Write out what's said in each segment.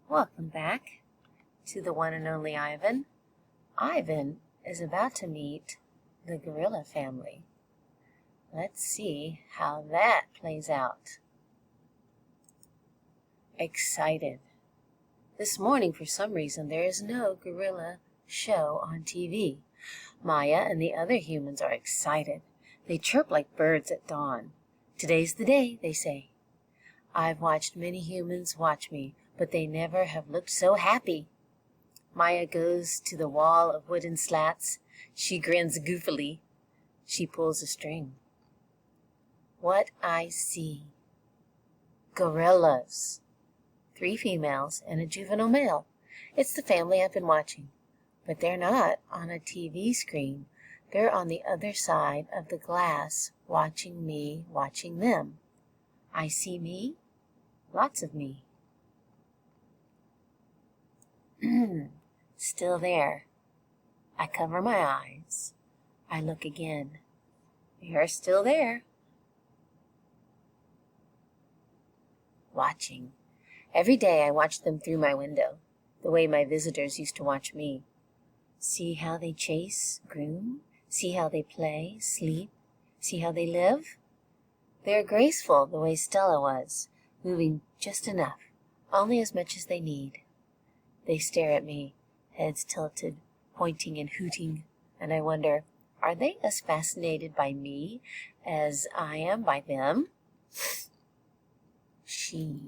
Welcome back to the one and only Ivan. Ivan is about to meet the gorilla family. Let's see how that plays out. Excited. This morning, for some reason, there is no gorilla show on TV. Maya and the other humans are excited. They chirp like birds at dawn. Today's the day, they say. I've watched many humans watch me, but they never have looked so happy. Maya goes to the wall of wooden slats. She grins goofily. She pulls a string. What I see. Gorillas. 3 females and a juvenile male. It's the family I've been watching. But they're not on a TV screen. They're on the other side of the glass, watching me, watching them. I see me. Lots of me. Still there. I cover my eyes. I look again. You're still there. Watching. Every day I watch them through my window, the way my visitors used to watch me. See how they chase, groom. See how they play, sleep. See how they live. They're graceful the way Stella was, moving just enough, only as much as they need. They stare at me, heads tilted, pointing and hooting, and I wonder, are they as fascinated by me as I am by them? She.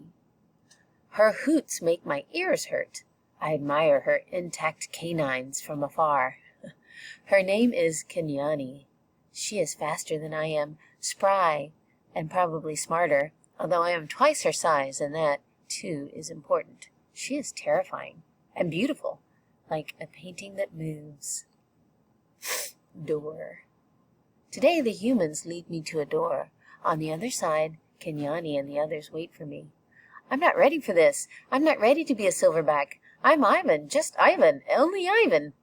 Her hoots make my ears hurt. I admire her intact canines from afar. Her name is Kenyani. She is faster than I am, spry, and probably smarter, although I am twice her size, and that, too, is important. She is terrifying and beautiful, like a painting that moves. Door. Today the humans lead me to a door. On the other side, Kenyani and the others wait for me. I'm not ready for this. I'm not ready to be a silverback. I'm Ivan, just Ivan, only Ivan.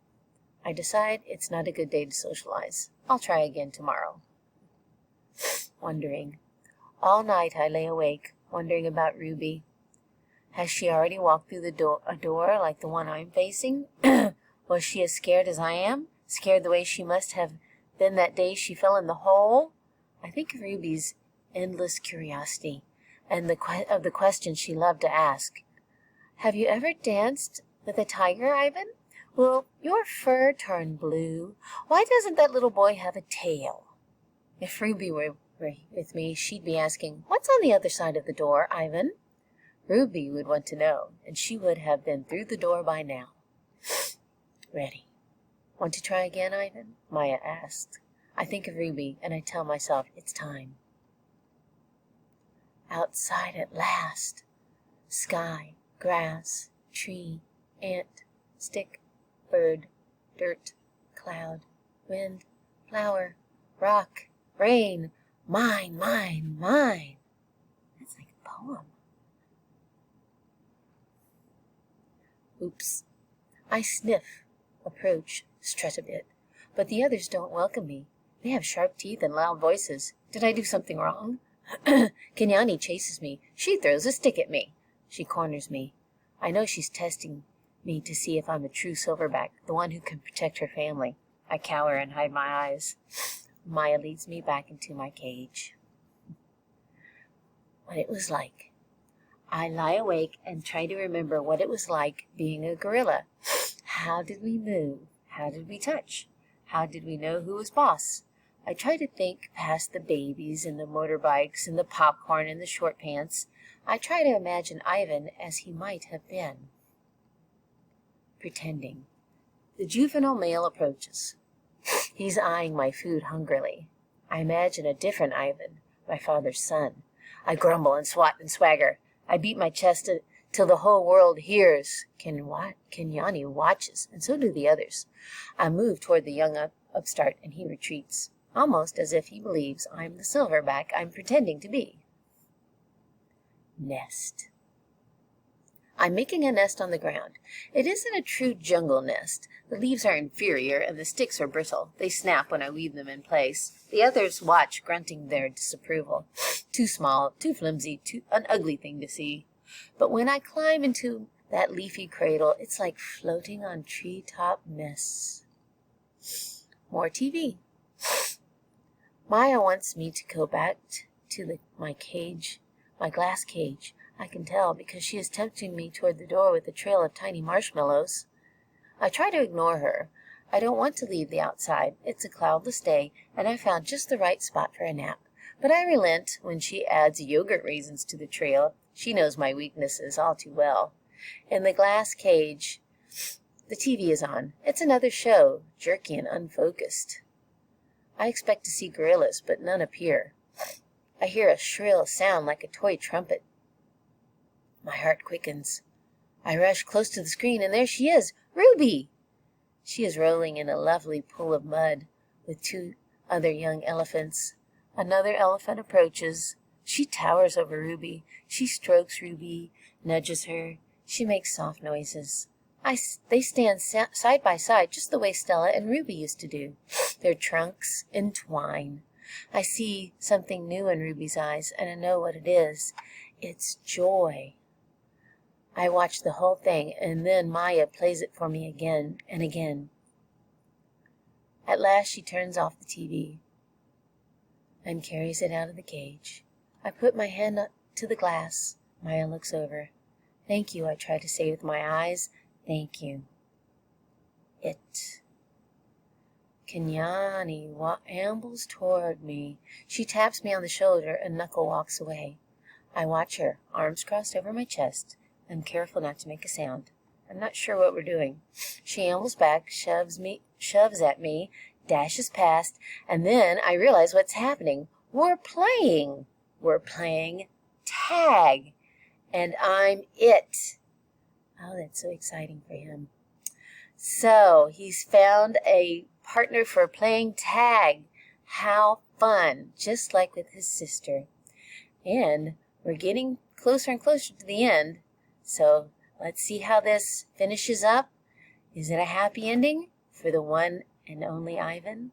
I decide it's not a good day to socialize. I'll try again tomorrow. Wondering. All night I lay awake, wondering about Ruby. Has she already walked through a door like the one I'm facing? Was she as scared as I am? Scared the way she must have been that day she fell in the hole? I think of Ruby's endless curiosity and of the questions she loved to ask. Have you ever danced with a tiger, Ivan? Will your fur turn blue? Why doesn't that little boy have a tail? If Ruby were with me, she'd be asking, what's on the other side of the door, Ivan? Ruby would want to know, and she would have been through the door by now. Ready. Want to try again, Ivan? Maya asked. I think of Ruby, and I tell myself it's time. Outside at last. Sky, grass, tree, ant, stick, bird, dirt, cloud, wind, flower, rock, rain. Mine, mine, mine. That's like a poem. Oops. I sniff, approach, strut a bit, but the others don't welcome me. They have sharp teeth and loud voices. Did I do something wrong? Kenyani chases me. She throws a stick at me. She corners me. I know she's testing me to see if I'm a true silverback, the one who can protect her family. I cower and hide my eyes. Maya leads me back into my cage. What it was like. I lie awake and try to remember what it was like being a gorilla. How did we move? How did we touch? How did we know who was boss? I try to think past the babies and the motorbikes and the popcorn and the short pants. I try to imagine Ivan as he might have been. Pretending. The juvenile male approaches. He's eyeing my food hungrily. I imagine a different Ivan, my father's son. I grumble and swat and swagger. I beat my chest till the whole world hears. Kenyani watches, and so do the others. I move toward the young upstart, and he retreats, almost as if he believes I'm the silverback I'm pretending to be. Nest. I'm making a nest on the ground. It isn't a true jungle nest. The leaves are inferior, and the sticks are brittle. They snap when I weave them in place. The others watch, grunting their disapproval. Too small, too flimsy, an ugly thing to see. But when I climb into That leafy cradle, it's like floating on treetop mists. More TV. Maya wants me to go back to my cage, my glass cage. I can tell because she is tempting me toward the door with a trail of tiny marshmallows. I try to ignore her. I don't want to leave the outside. It's a cloudless day, and I found just the right spot for a nap. But I relent when she adds yogurt raisins to the trail. She knows my weaknesses all too well. In the glass cage, the TV is on. It's another show, jerky and unfocused. I expect to see gorillas, but none appear. I hear a shrill sound like a toy trumpet. My heart quickens. I rush close to the screen, and there she is, Ruby! She is rolling in a lovely pool of mud with 2 other young elephants. Another elephant approaches. She towers over Ruby. She strokes Ruby, nudges her. She makes soft noises. They stand side by side, just the way Stella and Ruby used to do. Their trunks entwine. I see something new in Ruby's eyes, and I know what it is. It's joy. I watch the whole thing, and then Maya plays it for me again and again. At last she turns off the TV and carries it out of the cage. I put my hand up to the glass. Maya looks over. Thank you, I try to say with my eyes. Thank you. It. Kenyani ambles toward me. She taps me on the shoulder and Knuckle walks away. I watch her, arms crossed over my chest. I'm careful not to make a sound. I'm not sure what we're doing. She ambles back, shoves at me, dashes past, and then I realize what's happening. We're playing. We're playing tag. And I'm it. Oh, that's so exciting for him. So, he's found a partner for playing tag. How fun. Just like with his sister. And we're getting closer and closer to the end. So, let's see how this finishes up. Is it a happy ending for the one and only Ivan?